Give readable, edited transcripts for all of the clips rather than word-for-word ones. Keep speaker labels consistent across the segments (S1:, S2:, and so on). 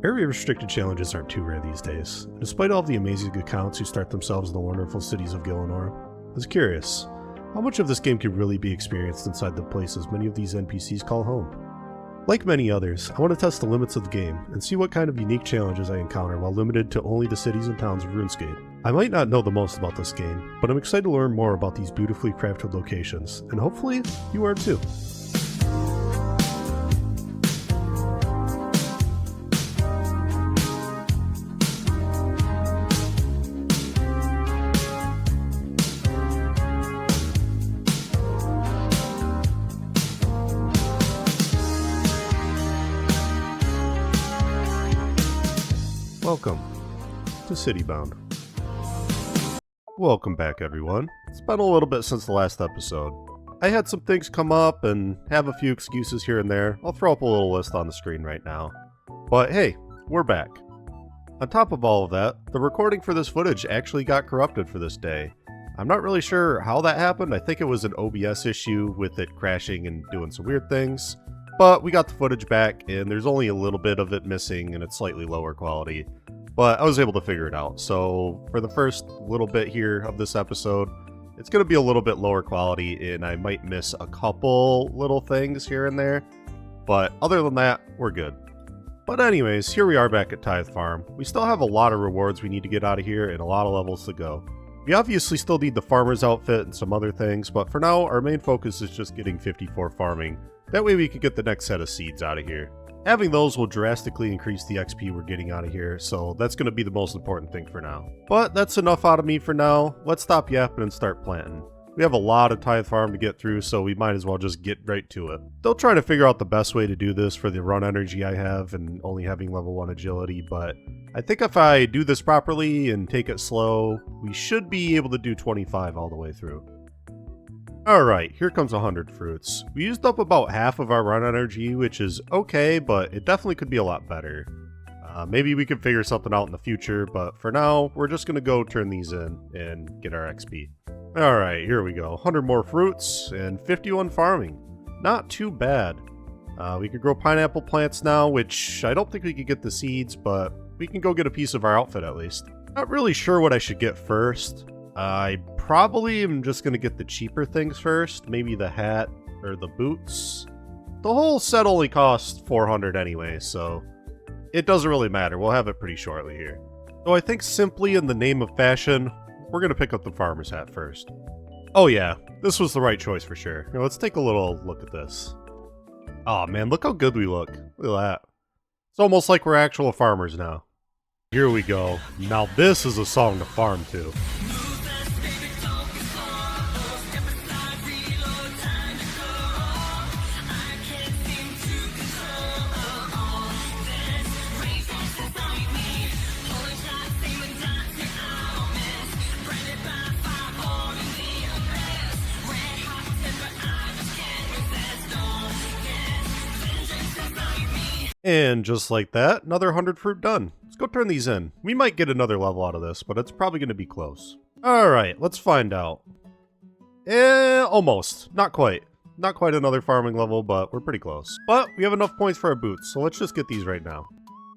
S1: Area-restricted challenges aren't too rare these days. Despite all the amazing accounts who start themselves in the wonderful cities of Gielinor, I was curious, how much of this game could really be experienced inside the places many of these NPCs call home? Like many others, I want to test the limits of the game and see what kind of unique challenges I encounter while limited to only the cities and towns of RuneScape. I might not know the most about this game, but I'm excited to learn more about these beautifully crafted locations, and hopefully you are too. Welcome to Citybound. Welcome back, everyone. It's been a little bit since the last episode. I had some things come up and have a few excuses here and there. I'll throw up a little list on the screen right now. But hey, we're back. On top of all of that, the recording for this footage actually got corrupted for this day. I'm not really sure how that happened. I think it was an OBS issue with it crashing and doing some weird things. But we got the footage back, and there's only a little bit of it missing, and it's slightly lower quality. But I was able to figure it out. So for the first little bit here of this episode, it's going to be a little bit lower quality, and I might miss a couple little things here and there. But other than that, we're good. But anyways, here we are back at Tithe Farm. We still have a lot of rewards we need to get out of here, and a lot of levels to go. We obviously still need the farmer's outfit and some other things, but for now, our main focus is just getting 54 farming. That way we can get the next set of seeds out of here. Having those will drastically increase the XP we're getting out of here, so that's going to be the most important thing for now. But that's enough out of me for now. Let's stop yapping and start planting. We have a lot of Tithe Farm to get through, so we might as well just get right to it. Still trying to figure out the best way to do this for the run energy I have and only having level 1 agility, but I think if I do this properly and take it slow, we should be able to do 25 all the way through. Alright, here comes 100 fruits. We used up about half of our run energy, which is okay, but it definitely could be a lot better. Maybe we could figure something out in the future, but for now, we're just going to go turn these in and get our XP. Alright, here we go. 100 more fruits and 51 farming. Not too bad. We could grow pineapple plants now, which I don't think we could get the seeds, but we can go get a piece of our outfit at least. Not really sure what I should get first. I probably am just going to get the cheaper things first, maybe the hat or the boots. The whole set only costs 400 anyway, so it doesn't really matter. We'll have it pretty shortly here. So I think simply in the name of fashion, we're going to pick up the farmer's hat first. Oh yeah, this was the right choice for sure. Now let's take a little look at this. Oh man, look how good we look. Look at that. It's almost like we're actual farmers now. Here we go. Now this is a song to farm to. And just like that, another 100 fruit done. Let's go turn these in. We might get another level out of this, but it's probably going to be close. Alright, let's find out. Almost. Not quite. Not quite another farming level, but we're pretty close. But we have enough points for our boots, so let's just get these right now.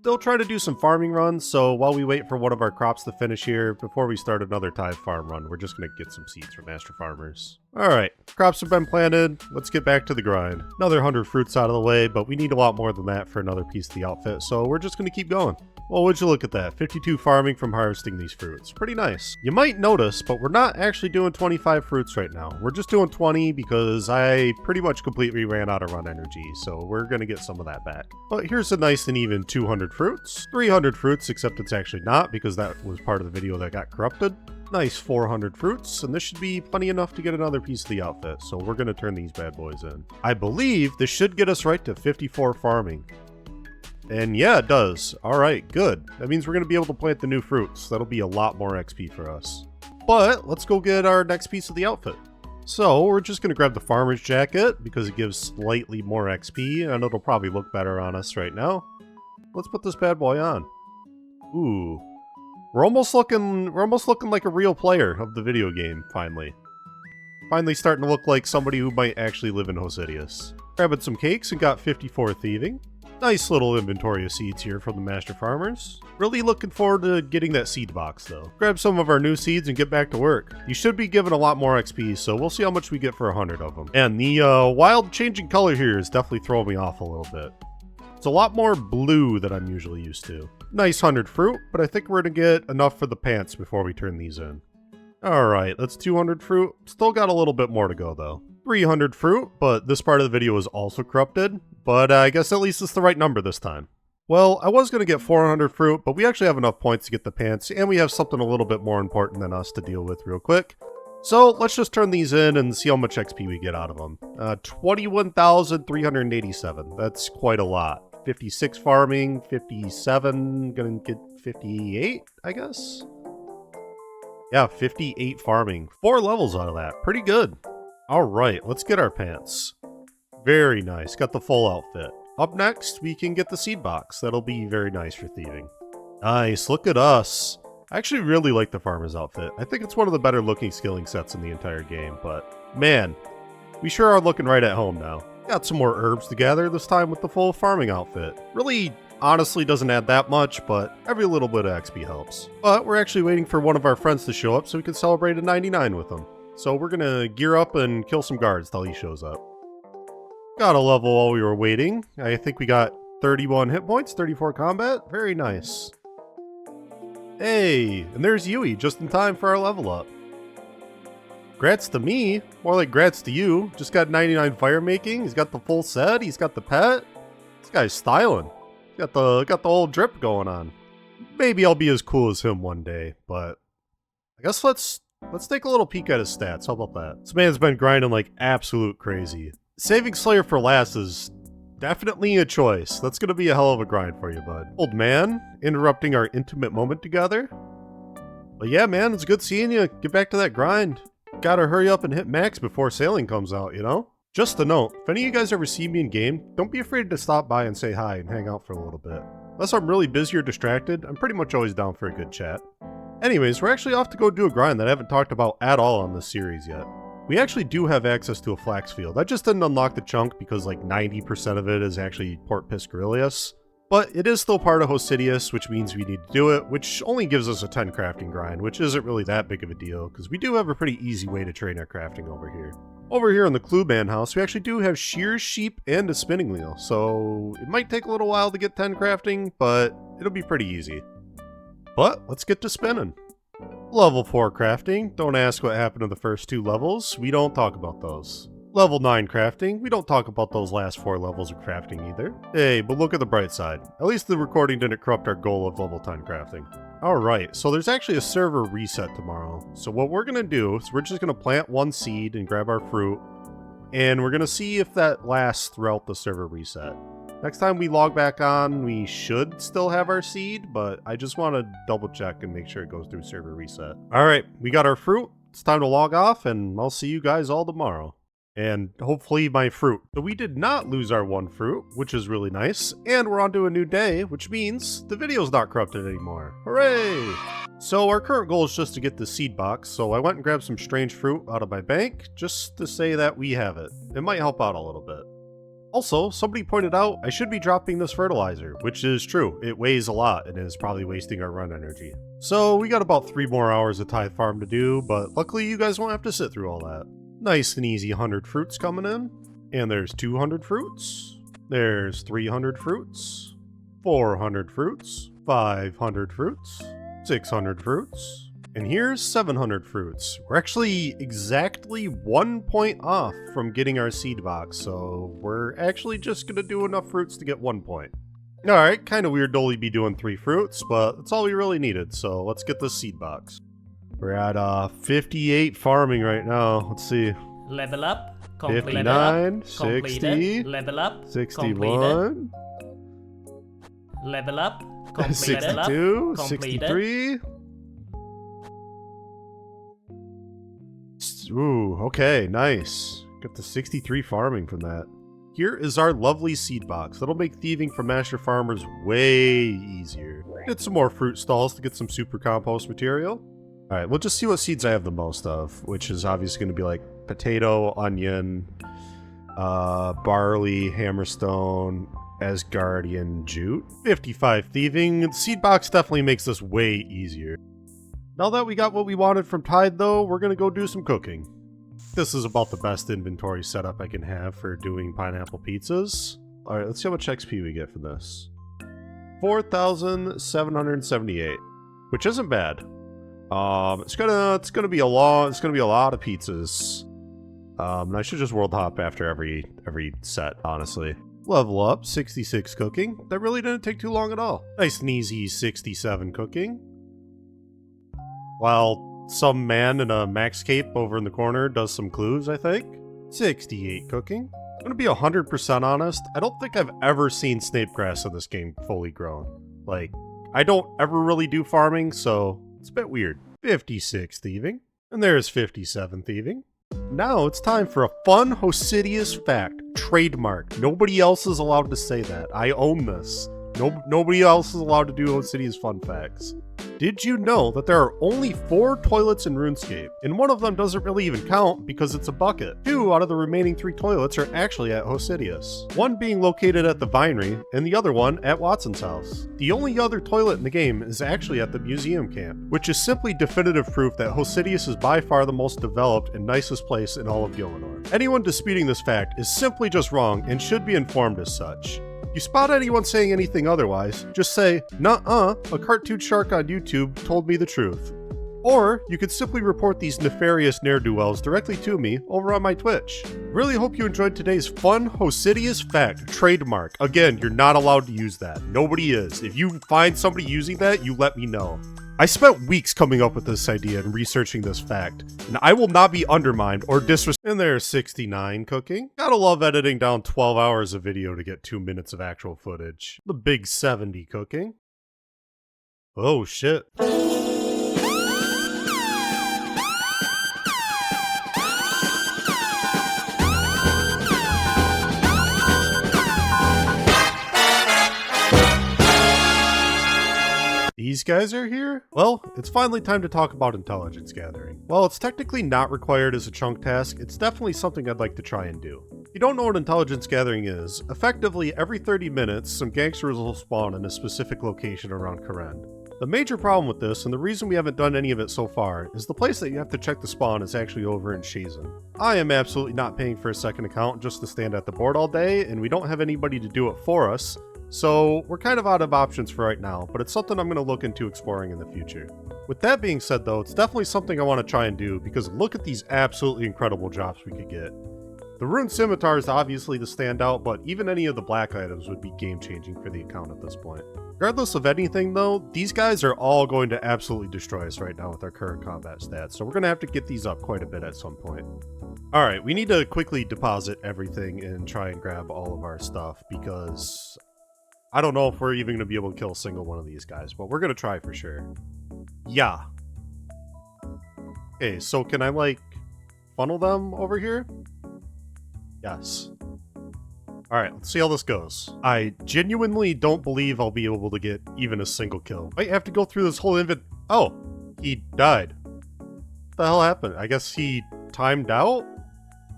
S1: Still trying to do some farming runs, so while we wait for one of our crops to finish here, before we start another Tithe Farm run, we're just going to get some seeds from Master Farmers. Alright, crops have been planted, let's get back to the grind. Another 100 fruits out of the way, but we need a lot more than that for another piece of the outfit, so we're just going to keep going. Well, would you look at that, 52 farming from harvesting these fruits. Pretty nice. You might notice, but we're not actually doing 25 fruits right now. We're just doing 20 because I pretty much completely ran out of run energy, so we're going to get some of that back. But here's a nice and even 200 fruits. 300 fruits, except it's actually not because that was part of the video that got corrupted. Nice 400 fruits, and this should be plenty enough to get another piece of the outfit, so we're going to turn these bad boys in. I believe this should get us right to 54 farming. And yeah, it does. Alright, good. That means we're going to be able to plant the new fruits. That'll be a lot more XP for us. But let's go get our next piece of the outfit. So we're just going to grab the farmer's jacket because it gives slightly more XP, and it'll probably look better on us right now. Let's put this bad boy on. Ooh. We're almost looking like a real player of the video game, finally. Finally starting to look like somebody who might actually live in Hosidius. Grabbing some cakes and got 54 thieving. Nice little inventory of seeds here from the Master Farmers. Really looking forward to getting that seed box though. Grab some of our new seeds and get back to work. You should be given a lot more XP, so we'll see how much we get for 100 of them. And the wild changing color here is definitely throwing me off a little bit. It's a lot more blue than I'm usually used to. Nice 100 fruit, but I think we're gonna get enough for the pants before we turn these in. Alright, that's 200 fruit. Still got a little bit more to go though. 300 fruit, but this part of the video is also corrupted. But I guess at least it's the right number this time. Well, I was going to get 400 fruit, but we actually have enough points to get the pants, and we have something a little bit more important than us to deal with real quick. So let's just turn these in and see how much XP we get out of them. 21,387. That's quite a lot. 56 farming, 57, gonna get 58, I guess? Yeah, 58 farming. 4 levels out of that. Pretty good. Alright, let's get our pants. Very nice. Got the full outfit. Up next, we can get the seed box. That'll be very nice for thieving. Nice. Look at us. I actually really like the farmer's outfit. I think it's one of the better looking skilling sets in the entire game, but man, we sure are looking right at home now. Got some more herbs to gather, this time with the full farming outfit. Really, honestly doesn't add that much, but every little bit of XP helps. But we're actually waiting for one of our friends to show up so we can celebrate a 99 with him. So we're gonna gear up and kill some guards till he shows up. Got a level while we were waiting. I think we got 31 hit points, 34 combat. Very nice. Hey, and there's Yui, just in time for our level up. Grats to me. More like grats to you. Just got 99 fire making. He's got the full set. He's got the pet. This guy's styling. Got the old drip going on. Maybe I'll be as cool as him one day, but I guess let's take a little peek at his stats. How about that? This man's been grinding like absolute crazy. Saving Slayer for last is definitely a choice. That's gonna be a hell of a grind for you, bud. Old man, interrupting our intimate moment together. But yeah, man, it's good seeing you. Get back to that grind. Gotta hurry up and hit max before sailing comes out, you know? Just a note, if any of you guys ever see me in game, don't be afraid to stop by and say hi and hang out for a little bit. Unless I'm really busy or distracted, I'm pretty much always down for a good chat. Anyways, we're actually off to go do a grind that I haven't talked about at all on this series yet. We actually do have access to a flax field. I just didn't unlock the chunk because like 90% of it is actually Port Piscarius. But it is still part of Hosidius, which means we need to do it, which only gives us a 10 crafting grind, which isn't really that big of a deal, because we do have a pretty easy way to train our crafting over here. Over here in the Clueman house, we actually do have shears, sheep, and a spinning wheel, so it might take a little while to get 10 crafting, but it'll be pretty easy. But let's get to spinning. Level 4 crafting. Don't ask what happened to the first 2 levels. We don't talk about those. Level 9 crafting. We don't talk about those last 4 levels of crafting either. Hey, but look at the bright side. At least the recording didn't corrupt our goal of level 10 crafting. Alright, so there's actually a server reset tomorrow. So what we're going to do is we're just going to plant 1 seed and grab our fruit. And we're going to see if that lasts throughout the server reset. Next time we log back on, we should still have our seed, but I just want to double check and make sure it goes through server reset. Alright, we got our fruit. It's time to log off, and I'll see you guys all tomorrow. And hopefully my fruit. So we did not lose our 1 fruit, which is really nice. And we're on to a new day, which means the video's not corrupted anymore. Hooray! So our current goal is just to get the seed box, so I went and grabbed some strange fruit out of my bank, just to say that we have it. It might help out a little bit. Also, somebody pointed out I should be dropping this fertilizer, which is true. It weighs a lot and is probably wasting our run energy. So we got about 3 more hours of Tithe Farm to do, but luckily you guys won't have to sit through all that. Nice and easy 100 fruits coming in. And there's 200 fruits. There's 300 fruits. 400 fruits. 500 fruits. 600 fruits. And here's 700 fruits. We're actually exactly 1 point off from getting our seed box, so we're actually just gonna do enough fruits to get 1 point. Alright, kinda weird to only be doing 3 fruits, but that's all we really needed, so let's get this seed box. We're at 58 farming right now. Let's see.
S2: Level up. Complete.
S1: 59,
S2: Completed.
S1: 60,
S2: Level up.
S1: 61,
S2: Level up. Completed.
S1: 62,
S2: Completed.
S1: 63. Ooh, okay, nice. Got the 63 farming from that. Here is our lovely seed box. That'll make thieving for Master Farmers way easier. Get some more fruit stalls to get some super compost material. Alright, we'll just see what seeds I have the most of, which is obviously going to be like potato, onion, barley, hammerstone, Asgardian Jute. 55 thieving. The seed box definitely makes this way easier. Now that we got what we wanted from Tithe though, we're gonna go do some cooking. This is about the best inventory setup I can have for doing pineapple pizzas. Alright, let's see how much XP we get for this. 4,778, which isn't bad. It's gonna be a lot of pizzas. And I should just world hop after every set, honestly. Level up, 66 cooking. That really didn't take too long at all. Nice and easy 67 cooking. While some man in a max cape over in the corner does some clues, I think. 68 cooking. I'm gonna be 100% honest, I don't think I've ever seen snape grass in this game fully grown. Like, I don't ever really do farming, so it's a bit weird. 56 thieving. And there's 57 thieving. Now it's time for a fun Hosidius fact. Trademark. Nobody else is allowed to say that. I own this. Nobody else is allowed to do Hosidius fun facts. Did you know that there are only 4 toilets in RuneScape? And one of them doesn't really even count because it's a bucket. 2 out of the remaining 3 toilets are actually at Hosidius. One being located at the Vinery, and the other one at Watson's house. The only other toilet in the game is actually at the museum camp, which is simply definitive proof that Hosidius is by far the most developed and nicest place in all of Gielinor. Anyone disputing this fact is simply just wrong and should be informed as such. You spot anyone saying anything otherwise, just say, "Nuh-uh, a cartoon shark on YouTube told me the truth." Or you could simply report these nefarious ne'er-do-wells directly to me over on my Twitch. Really hope you enjoyed today's fun Hosidius fact. Trademark. Again, you're not allowed to use that. Nobody is. If you find somebody using that, you let me know. I spent weeks coming up with this idea and researching this fact, and I will not be undermined or disrespected. And there's 69 cooking. Gotta love editing down 12 hours of video to get 2 minutes of actual footage. The big 70 cooking. Oh shit. These guys are here? Well, it's finally time to talk about intelligence gathering. While it's technically not required as a chunk task, it's definitely something I'd like to try and do. If you don't know what intelligence gathering is, effectively every 30 minutes, some gangsters will spawn in a specific location around Karen. The major problem with this, and the reason we haven't done any of it so far, is the place that you have to check the spawn is actually over in Shazen. I am absolutely not paying for a second account just to stand at the board all day, and we don't have anybody to do it for us, so we're kind of out of options for right now, but it's something I'm going to look into exploring in the future. With that being said though, it's definitely something I want to try and do, because look at these absolutely incredible drops we could get. The Rune Scimitar is obviously the standout, but even any of the black items would be game changing for the account at this point. Regardless of anything though, these guys are all going to absolutely destroy us right now with our current combat stats, so we're going to have to get these up quite a bit at some point. Alright, we need to quickly deposit everything and try and grab all of our stuff, because I don't know if we're even going to be able to kill a single one of these guys, but we're going to try for sure. Yeah. Okay, so can I, like, funnel them over here? Yes. Alright, let's see how this goes. I genuinely don't believe I'll be able to get even a single kill. I have to go through this whole Oh, he died. What the hell happened? I guess he timed out?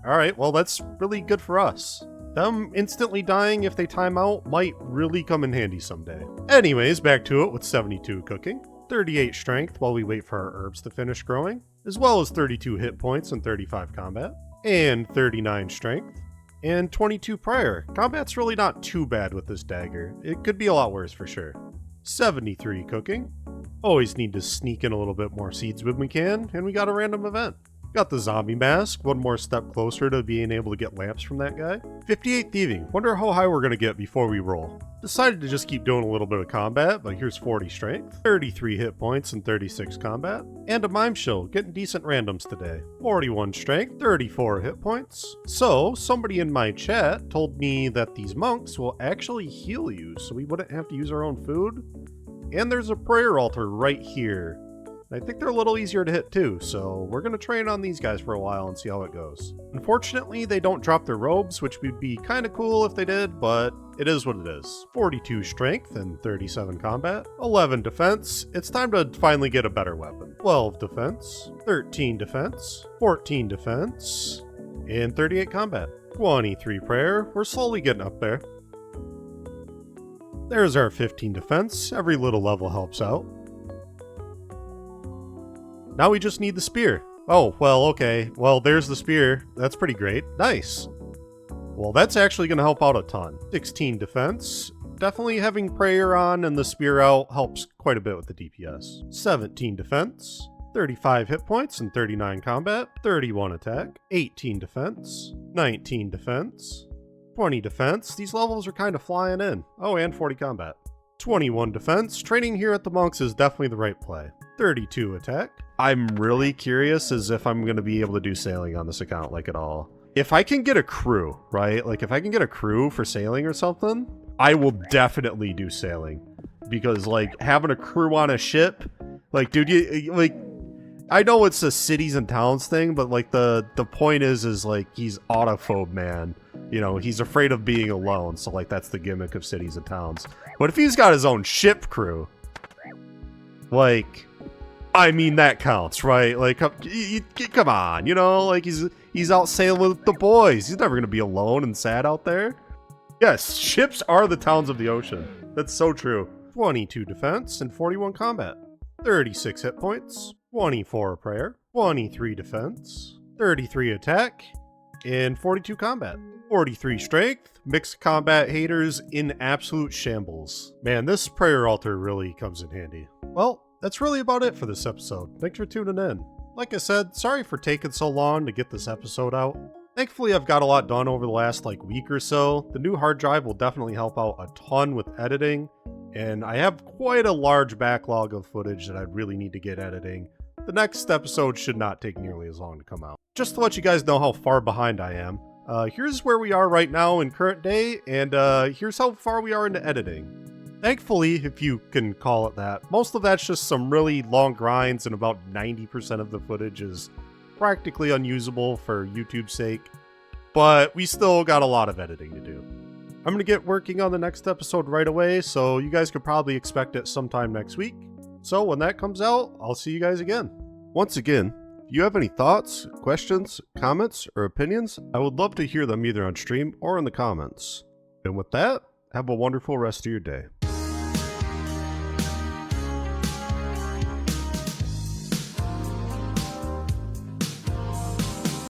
S1: Alright, well that's really good for us. Them instantly dying if they time out might really come in handy someday. Anyways, back to it with 72 cooking, 38 strength while we wait for our herbs to finish growing, as well as 32 hit points and 35 combat, and 39 strength, and 22 prior. Combat's really not too bad with this dagger. It could be a lot worse for sure. 73 cooking. Always need to sneak in a little bit more seeds when we can, and we got a random event. Got the zombie mask, one more step closer to being able to get lamps from that guy. 58 thieving, wonder how high we're going to get before we roll. Decided to just keep doing a little bit of combat, but here's 40 strength, 33 hit points and 36 combat, and a mime show, getting decent randoms today. 41 strength, 34 hit points. So, somebody in my chat told me that these monks will actually heal you, so we wouldn't have to use our own food. And there's a prayer altar right here. I think they're a little easier to hit too, so we're going to train on these guys for a while and see how it goes. Unfortunately, they don't drop their robes, which would be kind of cool if they did, but it is what it is. 42 strength and 37 combat, 11 defense. It's time to finally get a better weapon. 12 defense, 13 defense, 14 defense, and 38 combat. 23 prayer. We're slowly getting up there. There's our 15 defense. Every little level helps out. Now we just need the spear. Oh, well, okay. Well, there's the spear. That's pretty great. Nice. Well, that's actually going to help out a ton. 16 defense. Definitely having prayer on and the spear out helps quite a bit with the DPS. 17 defense. 35 hit points and 39 combat. 31 attack. 18 defense. 19 defense. 20 defense. These levels are kind of flying in. Oh, and 40 combat. 21 defense. Training here at the monks is definitely the right play. 32 attack. I'm really curious as if I'm going to be able to do sailing on this account like at all. If I can get a crew, right? Like if I can get a crew for sailing or something, I will definitely do sailing. Because like having a crew on a ship, like dude, you like, I know it's a cities and towns thing, but like the point is like he's Autophobeman. You know, he's afraid of being alone, so like that's the gimmick of cities and towns. But if he's got his own ship crew, like, I mean that counts, right? Like, come on, you know, like he's out sailing with the boys. He's never gonna be alone and sad out there. Yes, ships are the towns of the ocean. That's so true. 22 defense and 41 combat. 36 hit points. 24 prayer. 23 defense. 33 attack. And 42 combat. 43 strength. Mixed combat haters in absolute shambles. Man, this prayer altar really comes in handy. Well, that's really about it for this episode. Thanks for tuning in. Like I said, sorry for taking so long to get this episode out. Thankfully, I've got a lot done over the last week or so. The new hard drive will definitely help out a ton with editing, and I have quite a large backlog of footage that I really need to get editing. The next episode should not take nearly as long to come out. Just to let you guys know how far behind I am, here's where we are right now in current day, and here's how far we are into editing. Thankfully, if you can call it that, most of that's just some really long grinds, and about 90% of the footage is practically unusable for YouTube's sake, but we still got a lot of editing to do. I'm going to get working on the next episode right away, so you guys could probably expect it sometime next week. So when that comes out, I'll see you guys again. Once again, if you have any thoughts, questions, comments, or opinions, I would love to hear them either on stream or in the comments. And with that, have a wonderful rest of your day.